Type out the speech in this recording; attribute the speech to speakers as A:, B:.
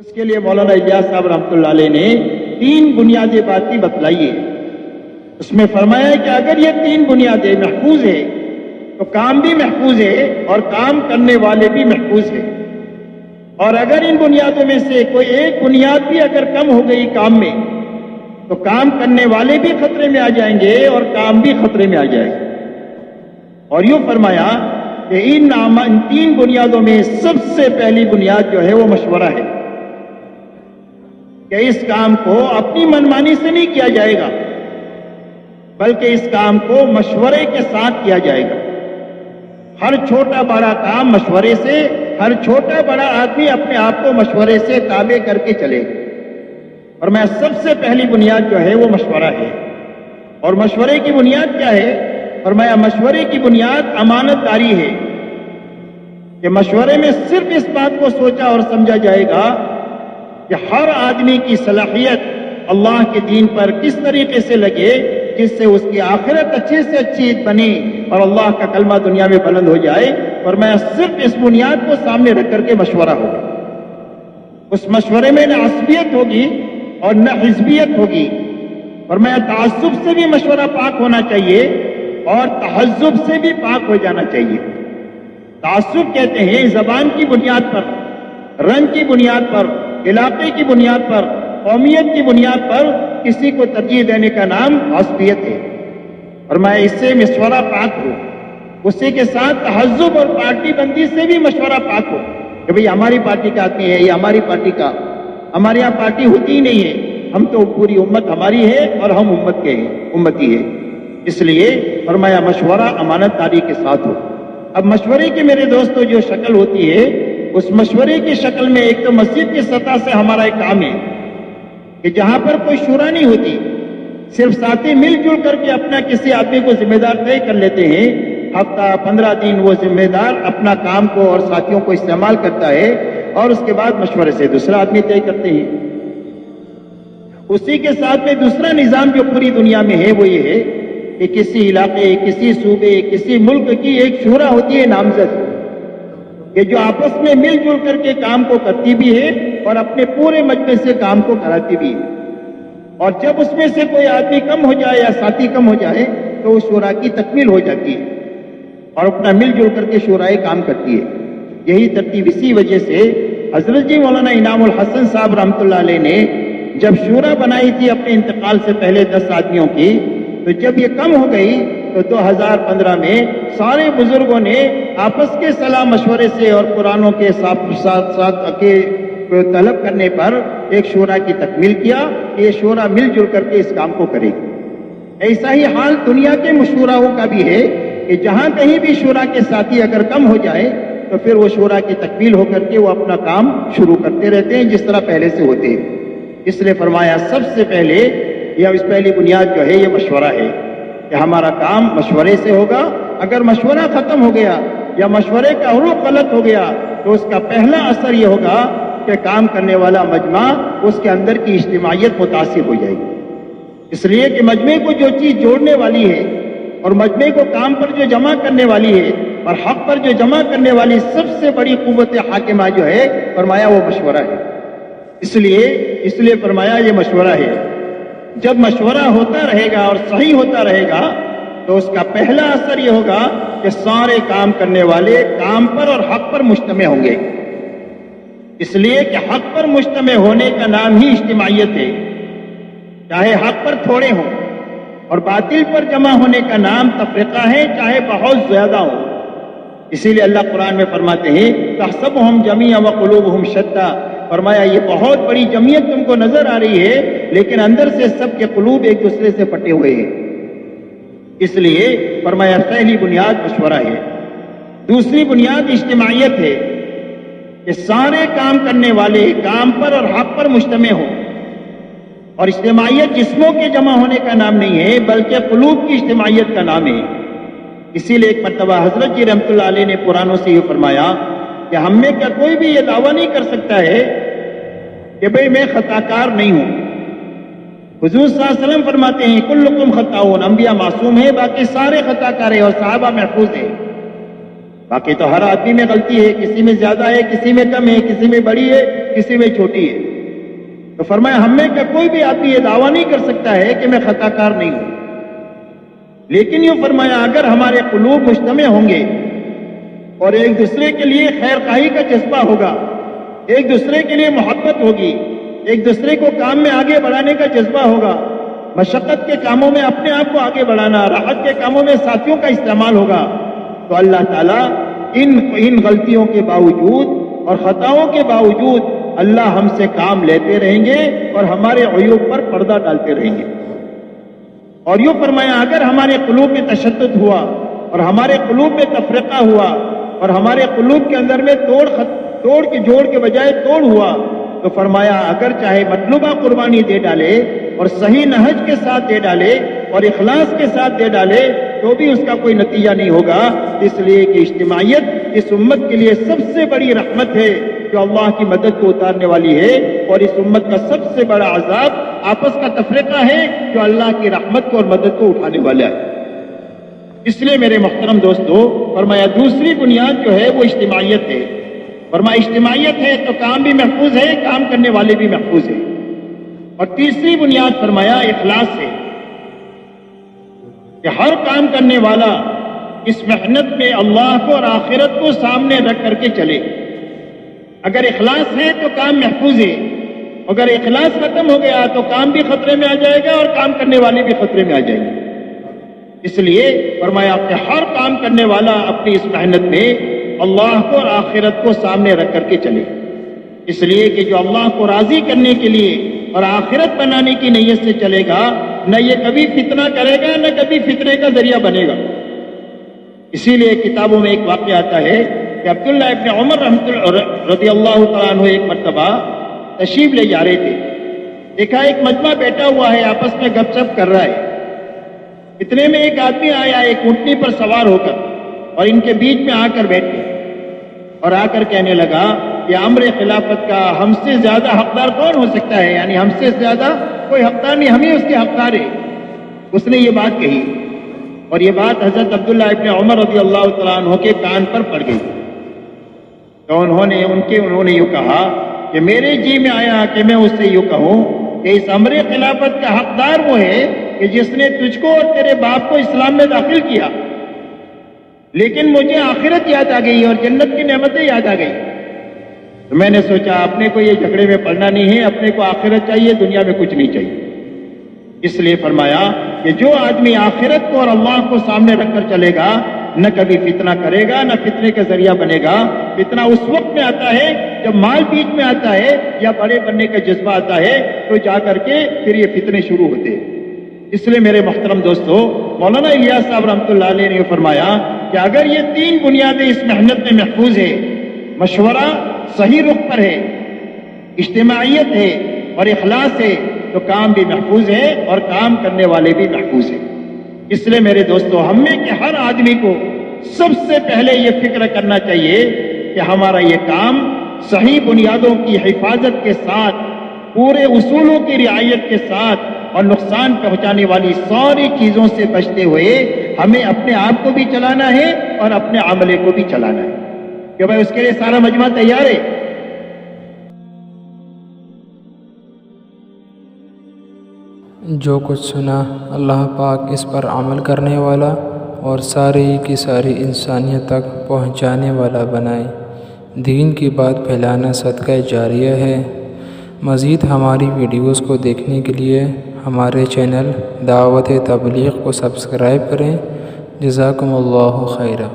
A: اس کے لیے مولانا الیاس صاحب رحمۃ اللہ علیہ نے 3 بنیادی باتیں بتلائی ہے. اس میں فرمایا ہے کہ اگر یہ 3 بنیادیں محفوظ ہے تو کام بھی محفوظ ہے اور کام کرنے والے بھی محفوظ ہے. اور اگر ان بنیادوں میں سے کوئی ایک بنیاد بھی اگر کم ہو گئی کام میں تو کام کرنے والے بھی خطرے میں آ جائیں گے اور کام بھی خطرے میں آ جائے گا. اور یوں فرمایا کہ ان 3 بنیادوں میں سب سے پہلی بنیاد جو ہے وہ مشورہ ہے کہ اس کام کو اپنی منمانی سے نہیں کیا جائے گا بلکہ اس کام کو مشورے کے ساتھ کیا جائے گا. ہر چھوٹا بڑا کام مشورے سے، ہر چھوٹا بڑا آدمی اپنے آپ کو مشورے سے تابع کر کے چلے گا. اور میں سب سے پہلی بنیاد جو ہے وہ مشورہ ہے. اور مشورے کی بنیاد کیا ہے؟ فرمایا مشورے کی بنیاد امانت داری ہے کہ مشورے میں صرف اس بات کو سوچا اور سمجھا جائے گا کہ ہر آدمی کی صلاحیت اللہ کے دین پر کس طریقے سے لگے جس سے اس کی آخرت اچھے سے اچھی بنے اور اللہ کا کلمہ دنیا میں بلند ہو جائے. اور میں صرف اس بنیاد کو سامنے رکھ کر کے مشورہ ہوگا. اس مشورے میں نہ عصبیت ہوگی اور نہ حزبیت ہوگی. اور میں تعصب سے بھی مشورہ پاک ہونا چاہیے اور تحزب سے بھی پاک ہو جانا چاہیے. تعصب کہتے ہیں زبان کی بنیاد پر، رنگ کی بنیاد پر، علاقے کی بنیاد پر، قومیت کی بنیاد پر کسی کو ترجیح دینے کا نام عصبیت ہے. اور میں اس سے مشورہ پاک ہوں. اسی کے ساتھ تحزب اور پارٹی بندی سے بھی مشورہ پاک ہو کہ بھئی ہماری پارٹی کا آدمی ہے، یہ ہماری پارٹی کا، ہمارے یہاں پارٹی ہوتی ہی نہیں ہے، ہم تو پوری امت ہماری ہے اور ہم امت کے ہیں، امتی ہے. اس لیے فرمایا مشورہ امانت داری کے ساتھ ہو. اب مشورے کی میرے دوستو جو شکل ہوتی ہے، اس مشورے کی شکل میں ایک تو مسجد کی سطح سے ہمارا ایک کام ہے کہ جہاں پر کوئی شورا نہیں ہوتی، صرف ساتھی مل جل کر کے اپنا کسی آدمی کو ذمہ دار طے کر لیتے ہیں. ہفتہ 15 دن وہ ذمہ دار اپنا کام کو اور ساتھیوں کو استعمال کرتا ہے اور اس کے بعد مشورے سے دوسرا آدمی طے کرتے ہیں. اسی کے ساتھ میں دوسرا نظام جو پوری دنیا میں ہے وہ یہ ہے کہ کسی علاقے، کسی صوبے، کسی ملک کی ایک شورا ہوتی ہے نامزد، کہ جو آپس میں مل جل کر کے کام کو کرتی بھی ہے اور اپنے پورے مجمع سے کام کو کراتی بھی ہے. اور جب اس میں سے کوئی آدمی کم ہو جائے یا ساتھی کم ہو جائے تو اس شورا کی تکمیل ہو جاتی ہے اور اپنا مل جل کر کے شورائے کام کرتی ہے. یہی ترتیب اسی وجہ سے حضرت جی مولانا انعام الحسن صاحب رحمۃ اللہ علیہ نے جب شورا بنائی تھی اپنے انتقال سے پہلے 10 آدمیوں کی، تو جب یہ کم ہو گئی تو 2015 میں سارے بزرگوں نے آپس کے صلاح مشورے سے اور قرآنوں کے ساتھ کے طلب کرنے پر ایک شورا کی تکمیل کیا کہ یہ شورا مل جل کر کے اس کام کو کرے گی. ایسا ہی حال دنیا کے مشوراؤں کا بھی ہے کہ جہاں کہیں بھی شورا کے ساتھی اگر کم ہو جائے تو پھر وہ شورا کی تکمیل ہو کر کے وہ اپنا کام شروع کرتے رہتے ہیں جس طرح پہلے سے ہوتے ہیں. اس لیے فرمایا سب سے پہلے یا اس پہلی بنیاد جو ہے یہ مشورہ ہے کہ ہمارا کام مشورے سے ہوگا. اگر مشورہ ختم ہو گیا یا مشورے کا عروق غلط ہو گیا تو اس کا پہلا اثر یہ ہوگا کہ کام کرنے والا مجمع اس کے اندر کی اجتماعیت متاثر ہو جائے گی. اس لیے کہ مجمع کو جو چیز جوڑنے والی ہے اور مجمع کو کام پر جو جمع کرنے والی ہے اور حق پر جو جمع کرنے والی سب سے بڑی قوت حاکمہ جو ہے فرمایا وہ مشورہ ہے. اس لیے فرمایا یہ مشورہ ہے. جب مشورہ ہوتا رہے گا اور صحیح ہوتا رہے گا تو اس کا پہلا اثر یہ ہوگا کہ سارے کام کرنے والے کام پر اور حق پر مجتمع ہوں گے. اس لیے کہ حق پر مجتمع ہونے کا نام ہی اجتماعیت ہے، چاہے حق پر تھوڑے ہوں، اور باطل پر جمع ہونے کا نام تفرقہ ہے چاہے بہت زیادہ ہو. اسی لیے اللہ قرآن میں فرماتے ہیں تحسبهم جميعا وقلوبهم شتى، فرمایا یہ بہت بڑی جمعیت تم کو نظر آ رہی ہے لیکن اندر سے سب کے قلوب ایک دوسرے سے پٹے ہوئے ہیں. اس لیے فرمایا پہلی بنیاد مشورہ ہے. دوسری بنیاد اجتماعیت ہے کہ سارے کام کرنے والے کام پر اور حق پر مجتمع ہوں. اور اجتماعیت جسموں کے جمع ہونے کا نام نہیں ہے بلکہ قلوب کی اجتماعیت کا نام ہے. اسی لیے ایک مرتبہ حضرت جی رحمۃ اللہ علیہ نے قرآنوں سے یہ فرمایا کہ ہم میں کیا کوئی بھی یہ دعویٰ نہیں کر سکتا ہے کہ بھئی میں خطا کار نہیں ہوں. حضور صلی اللہ علیہ وسلم فرماتے ہیں کلکم خطاؤن، انبیاء معصوم ہیں باقی سارے خطا کار ہیں اور صحابہ محفوظ ہیں. باقی تو ہر آدمی میں غلطی ہے، کسی میں زیادہ ہے، کسی میں کم ہے، کسی میں بڑی ہے، کسی میں چھوٹی ہے. تو فرمایا ہم میں کا کوئی بھی آدمی یہ دعویٰ نہیں کر سکتا ہے کہ میں خطا کار نہیں ہوں، لیکن یوں فرمایا اگر ہمارے قلوب مجتمع ہوں گے اور ایک دوسرے کے لیے خیر خواہی کا جذبہ ہوگا، ایک دوسرے کے لیے محبت ہوگی، ایک دوسرے کو کام میں آگے بڑھانے کا جذبہ ہوگا، مشقت کے کاموں میں اپنے آپ کو آگے بڑھانا، راحت کے کاموں میں ساتھیوں کا استعمال ہوگا، تو اللہ تعالیٰ ان غلطیوں کے باوجود اور خطاؤں کے باوجود اللہ ہم سے کام لیتے رہیں گے اور ہمارے عیوب پر پردہ ڈالتے رہیں گے. اور یوں فرمایا اگر ہمارے قلوب میں تشدد ہوا اور ہمارے قلوب میں تفرقہ ہوا اور ہمارے قلوب کے اندر میں توڑ کے جوڑ کے بجائے توڑ ہوا، تو فرمایا اگر چاہے مطلوبہ قربانی دے ڈالے اور صحیح نہج کے ساتھ دے ڈالے اور اخلاص کے ساتھ دے ڈالے تو بھی اس کا کوئی نتیجہ نہیں ہوگا، اس لیے کہ اجتماعیت اس امت کے لیے سب سے بڑی رحمت ہے جو اللہ کی مدد کو اتارنے والی ہے، اور اس امت کا سب سے بڑا عذاب آپس کا تفرقہ ہے جو اللہ کی رحمت کو اور مدد کو اٹھانے والا ہے. اس لیے میرے محترم دوستو فرمایا دوسری بنیاد جو ہے وہ اجتماعیت ہے. فرمایا اجتماعیت ہے تو کام بھی محفوظ ہے، کام کرنے والے بھی محفوظ ہیں. اور تیسری بنیاد فرمایا اخلاص ہے کہ ہر کام کرنے والا اس محنت میں اللہ کو اور آخرت کو سامنے رکھ کر کے چلے. اگر اخلاص ہے تو کام محفوظ ہے، اگر اخلاص ختم ہو گیا تو کام بھی خطرے میں آ جائے گا اور کام کرنے والے بھی خطرے میں آ جائیں گے. اس لیے فرمایا کہ ہر کام کرنے والا اپنی اس محنت میں اللہ کو اور آخرت کو سامنے رکھ کر کے چلے. اس لیے کہ جو اللہ کو راضی کرنے کے لیے اور آخرت بنانے کی نیت سے چلے گا، نہ یہ کبھی فتنہ کرے گا نہ کبھی فتنے کا ذریعہ بنے گا. اسی لیے کتابوں میں ایک واقعہ آتا ہے کہ عبداللہ ابن عمر رضی اللہ تعالیٰ عنہ ایک مرتبہ تشریف لے جا رہے تھے. دیکھا ایک مجمع بیٹھا ہوا ہے، آپس میں گپ شپ کر رہا ہے. اتنے میں ایک آدمی آیا ایک اونٹنی پر سوار ہو کر اور ان کے بیچ میں آ کر بیٹھ گیا اور آ کر کہنے لگا کہ امر خلافت کا ہم سے زیادہ حقدار کون ہو سکتا ہے، یعنی ہم سے زیادہ کوئی حقدار نہیں، ہم ہی اس کے حقدار ہیں. اس نے یہ بات کہی اور یہ بات حضرت عبداللہ ابن عمر رضی اللہ تعالیٰ عنہ کے کان پر پڑ گئی. تو انہوں نے یوں کہا کہ میرے جی میں آیا کہ میں اس سے یوں کہوں کہ اس امر خلافت کا حقدار وہ ہے کہ جس نے تجھ کو اور تیرے باپ کو اسلام میں داخل کیا. لیکن مجھے آخرت یاد آ گئی اور جنت کی نعمتیں یاد آ گئی. تو میں نے سوچا اپنے کو یہ جھگڑے میں پڑنا نہیں ہے، اپنے کو آخرت چاہیے، دنیا میں کچھ نہیں چاہیے. اس لیے فرمایا کہ جو آدمی آخرت کو اور اللہ کو سامنے رکھ کر چلے گا نہ کبھی فتنہ کرے گا نہ فتنے کا ذریعہ بنے گا. فتنہ اس وقت میں آتا ہے جب مال بیچ میں آتا ہے یا بڑے بننے کا جذبہ آتا ہے تو جا کر کے پھر یہ فتنے شروع ہوتے ہیں. اس لیے میرے محترم دوستو مولانا الیاس صاحب رحمۃ اللہ علیہ نے فرمایا کہ اگر یہ تین بنیادیں اس محنت میں محفوظ ہے، مشورہ صحیح رخ پر ہے، اجتماعیت ہے اور اخلاص ہے، تو کام بھی محفوظ ہے اور کام کرنے والے بھی محفوظ ہیں. اس لیے میرے دوستو ہم میں کہ ہر آدمی کو سب سے پہلے یہ فکر کرنا چاہیے کہ ہمارا یہ کام صحیح بنیادوں کی حفاظت کے ساتھ، پورے اصولوں کی رعایت کے ساتھ اور نقصان پہنچانے والی ساری چیزوں سے بچتے ہوئے ہمیں اپنے آپ کو بھی چلانا ہے اور اپنے عملے کو بھی چلانا ہے کہ بھائی اس کے لیے سارا مجمع تیار ہے.
B: جو کچھ سنا اللہ پاک اس پر عمل کرنے والا اور ساری کی ساری انسانیت تک پہنچانے والا بنائے. دین کی بات پھیلانا صدقہ جاریہ ہے. مزید ہماری ویڈیوز کو دیکھنے کے لیے ہمارے چینل دعوت تبلیغ کو سبسکرائب کریں. جزاکم اللہ خیرہ.